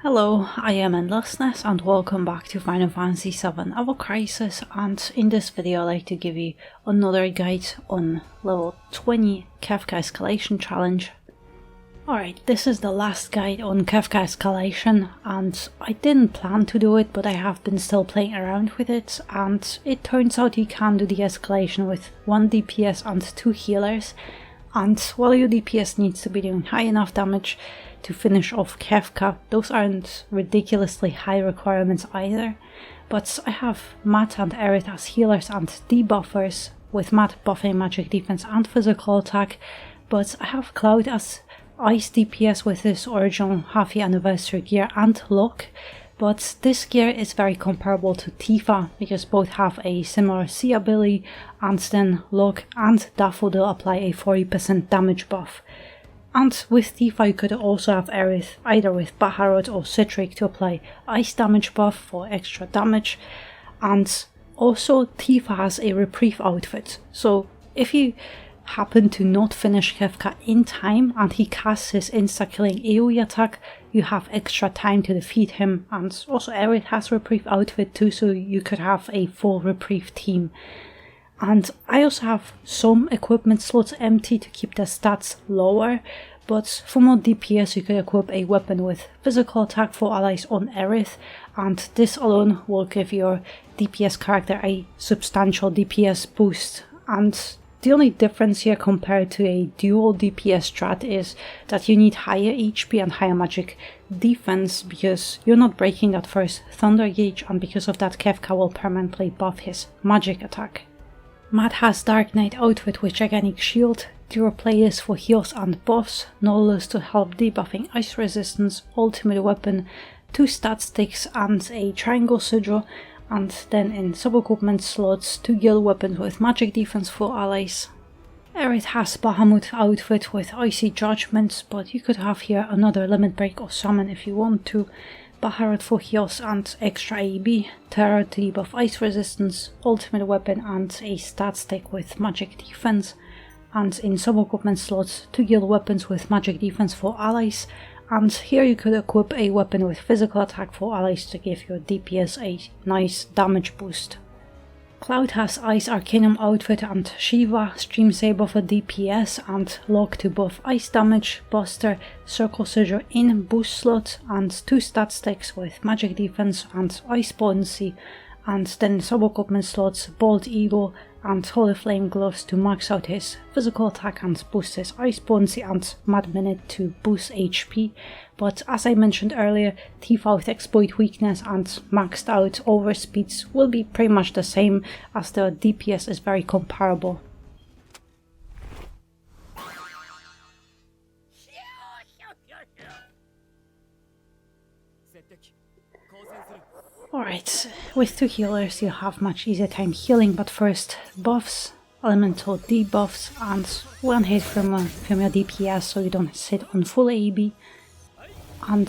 Hello, I am Endlessness and welcome back to Final Fantasy VII Evo Crisis, and in this video I'd like to give you another guide on level 20 Kefka Escalation challenge. Alright, this is the last guide on Kefka Escalation, and I didn't plan to do it, but I have been still playing around with it, and it turns out you can do the escalation with 1 DPS and 2 healers, and while your DPS needs to be doing high enough damage to finish off Kefka, those aren't ridiculously high requirements either, but I have Matt and Aerith as healers and debuffers, with Matt buffing magic defense and physical attack, but I have Cloud as Ice DPS with his original half-year anniversary gear and lock, but this gear is very comparable to Tifa because both have a similar C ability, and then lock and Daffodil apply a 40% damage buff. And with Tifa you could also have Aerith either with Baharut or Citric to apply ice damage buff for extra damage, and also Tifa has a reprieve outfit, so if you happen to not finish Kefka in time and he casts his insta-killing AoE attack, you have extra time to defeat him, and also Aerith has reprieve outfit too, so you could have a full reprieve team. And I also have some equipment slots empty to keep the stats lower, but for more DPS you could equip a weapon with physical attack for allies on Aerith, and this alone will give your DPS character a substantial DPS boost. And the only difference here compared to a dual DPS strat is that you need higher HP and higher magic defense because you're not breaking that first thunder gauge, and because of that Kefka will permanently buff his magic attack. Matt has Dark Knight outfit with gigantic shield, Dura playlist for heals and buffs, Nautilus to help debuffing ice resistance, ultimate weapon, 2 stat sticks and a triangle sigil, and then in sub-equipment slots 2 guild weapons with magic defense for allies. Aerith has Bahamut outfit with icy judgments, but you could have here another limit break or summon if you want to, Baharut for heals and extra AEB, Terror to debuff ice resistance, ultimate weapon and a stat stick with magic defense, and in sub-equipment slots 2 guild weapons with magic defense for allies, and here you could equip a weapon with physical attack for allies to give your DPS a nice damage boost. Cloud has Ice Arcanum outfit and Shiva, Stream Saber for DPS and Lock to buff ice damage, Buster, Circle Sigil in boost slot, and 2 stat sticks with magic defense and ice potency, and then sub-equipment slots Bolt Eagle and Holy Flame gloves to max out his physical attack and boost his ice potency, and Mad Minute to boost HP. But as I mentioned earlier, Tifa with exploit weakness and maxed out overspeeds will be pretty much the same, as the DPS is very comparable. Alright, with 2 healers you have much easier time healing, but first buffs, elemental debuffs, and 1 hit from your DPS so you don't sit on full AEB. And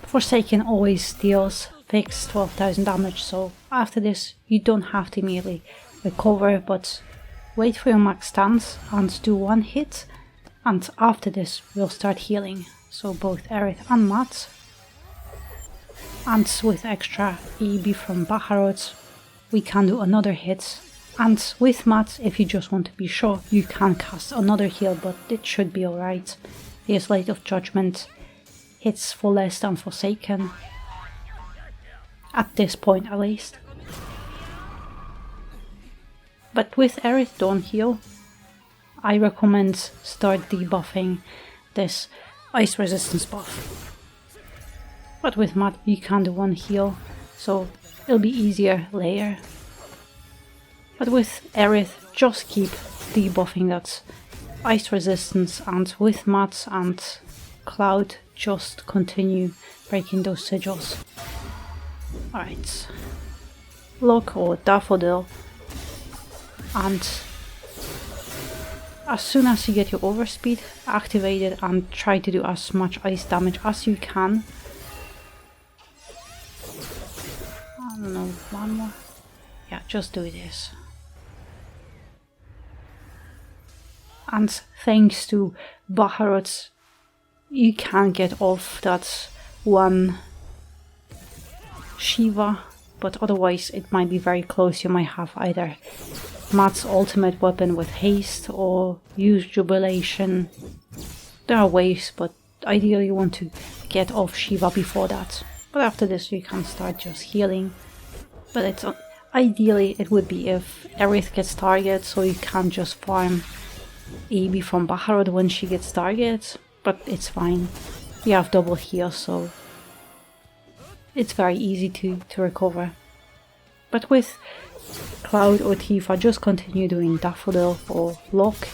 Forsaken always deals fixed 12,000 damage, so after this you don't have to immediately recover, but wait for your max stance and do 1 hit, and after this we'll start healing, so both Aerith and Matt. And with extra AEB from Baharut we can do another hit, and with Matt, if you just want to be sure, you can cast another heal, but it should be alright. Here's Light of Judgment, hits for less than Forsaken, at this point at least. But with Aerith don't heal, I recommend start debuffing this ice resistance buff. But with Matt you can do 1 heal, so it'll be easier later. But with Aerith just keep debuffing that ice resistance, and with Matt and Cloud just continue breaking those sigils. Alright, Lock or Daffodil, and as soon as you get your overspeed, activate it and try to do as much ice damage as you can. I don't know, 1 more? Yeah, just do this. and thanks to Baharut, you can get off that one Shiva, but otherwise it might be very close. You might have either Matt's ultimate weapon with haste or use Jubilation. There are ways, but ideally you want to get off Shiva before that. But after this you can start just healing. But it's ideally it would be if Aerith gets target, so you can't just farm AB from Baharut when she gets target. But it's fine. You have double heal, so it's very easy to recover. But with Cloud or Tifa, just continue doing Daffodil or Lock.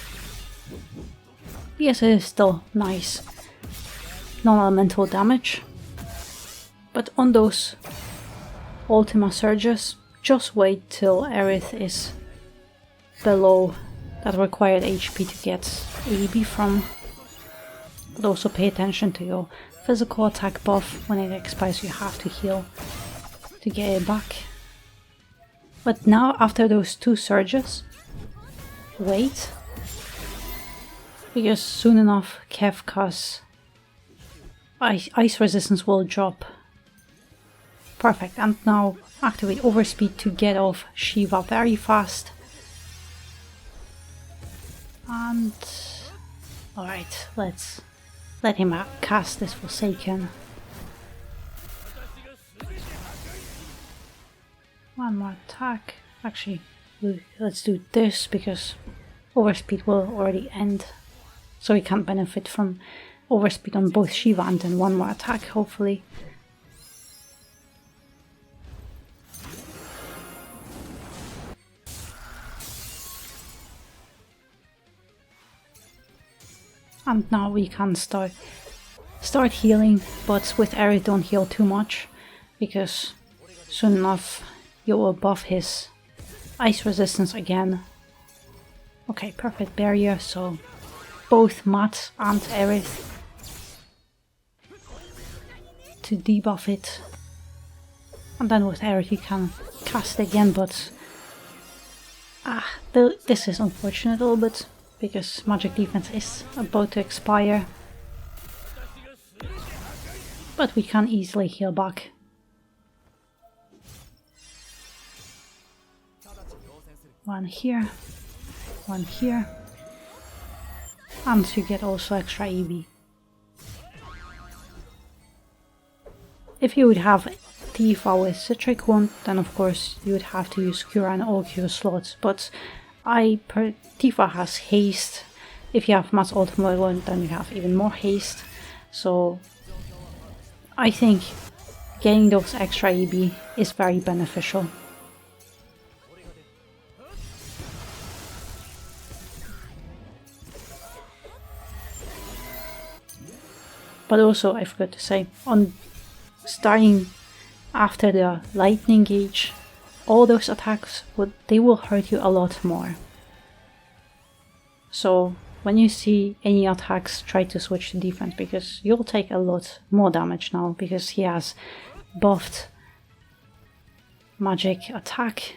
Yes, it is still nice non-elemental damage. But on those Ultima Surges, just wait till Aerith is below that required HP to get AB from. But also pay attention to your physical attack buff. When it expires you have to heal to get it back. But now after those 2 surges, wait. Because soon enough Kefka's ice resistance will drop. Perfect, and now activate overspeed to get off Shiva very fast. And alright, let's let him cast this Forsaken. One more attack. Actually, let's do this because overspeed will already end. So we can benefit from overspeed on both Shiva and then one more attack, hopefully. And now we can start healing, but with Aerith don't heal too much, because soon enough you will buff his ice resistance again. Okay, perfect barrier, so both Matt and Aerith to debuff it. And then with Aerith you can cast again, but this is unfortunate a little bit, because magic defense is about to expire. But we can easily heal back. One here, one here. And you get also extra EB. If you would have Tifa with Citric Wand, then of course you would have to use Cura and all Cure slots, but Tifa has haste. If you have Matt's ultimate one, then you have even more haste. So I think getting those extra EB is very beneficial. But also, I forgot to say, on starting after the lightning gauge, all those attacks they will hurt you a lot more. So when you see any attacks, try to switch to defense, because you'll take a lot more damage now, because he has buffed magic attack.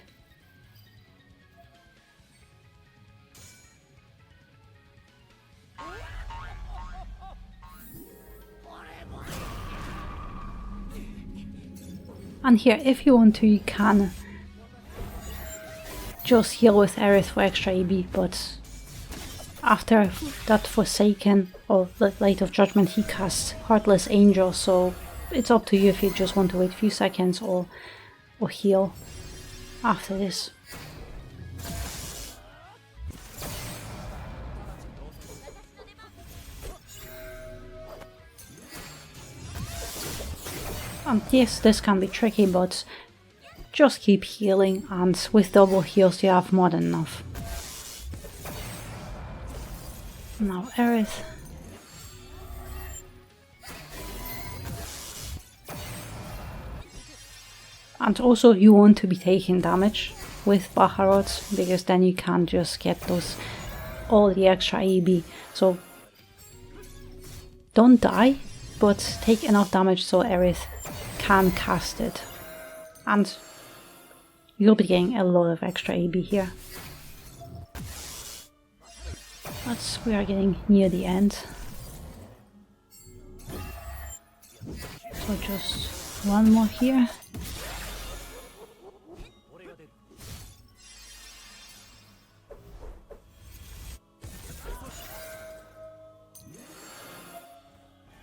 And here, if you want to, you can just heal with Aerith for extra EB, but after that Forsaken or the Light of Judgment, he casts Heartless Angel, so it's up to you if you just want to wait a few seconds or heal after this. And yes, this can be tricky, but just keep healing, and with double heals you have more than enough. Now Aerith. And also you want to be taking damage with Baharut, because then you can just get all the extra EB. So don't die, but take enough damage so Aerith can cast it. And you'll be getting a lot of extra EB here. But we are getting near the end. So just one more here.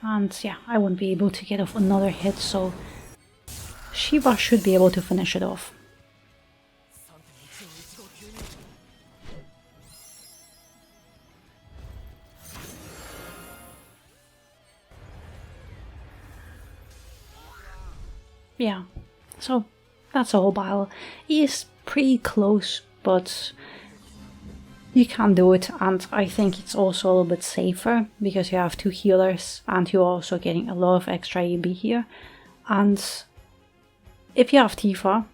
And yeah, I won't be able to get off another hit, so Shiva should be able to finish it off. Yeah, so that's the whole battle. It is pretty close, but you can do it, and I think it's also a little bit safer because you have two healers and you're also getting a lot of extra EB here. And if you have Tifa,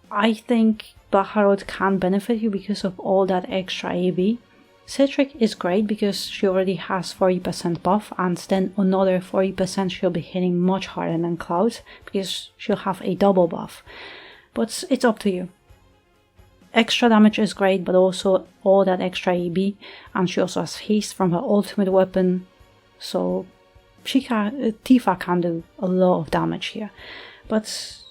I think Baharod can benefit you because of all that extra EB. Citric is great because she already has 40% buff, and then another 40% she'll be hitting much harder than Cloud because she'll have a double buff. But it's up to you. Extra damage is great, but also all that extra EB, and she also has haste from her ultimate weapon, so Tifa can do a lot of damage here. But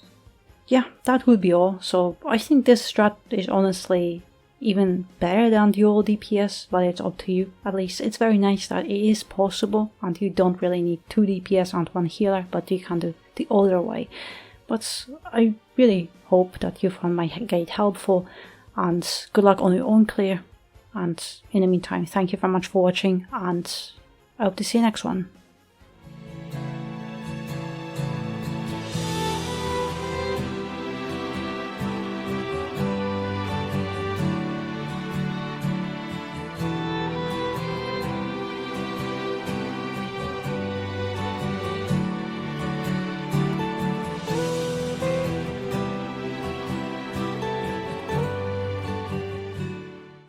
yeah, that would be all. So I think this strat is honestly even better than the old DPS, but it's up to you. At least it's very nice that it is possible and you don't really need 2 DPS and 1 healer, but you can do the other way. But I really hope that you found my guide helpful, and good luck on your own clear. And in the meantime, thank you very much for watching, and I hope to see you next one.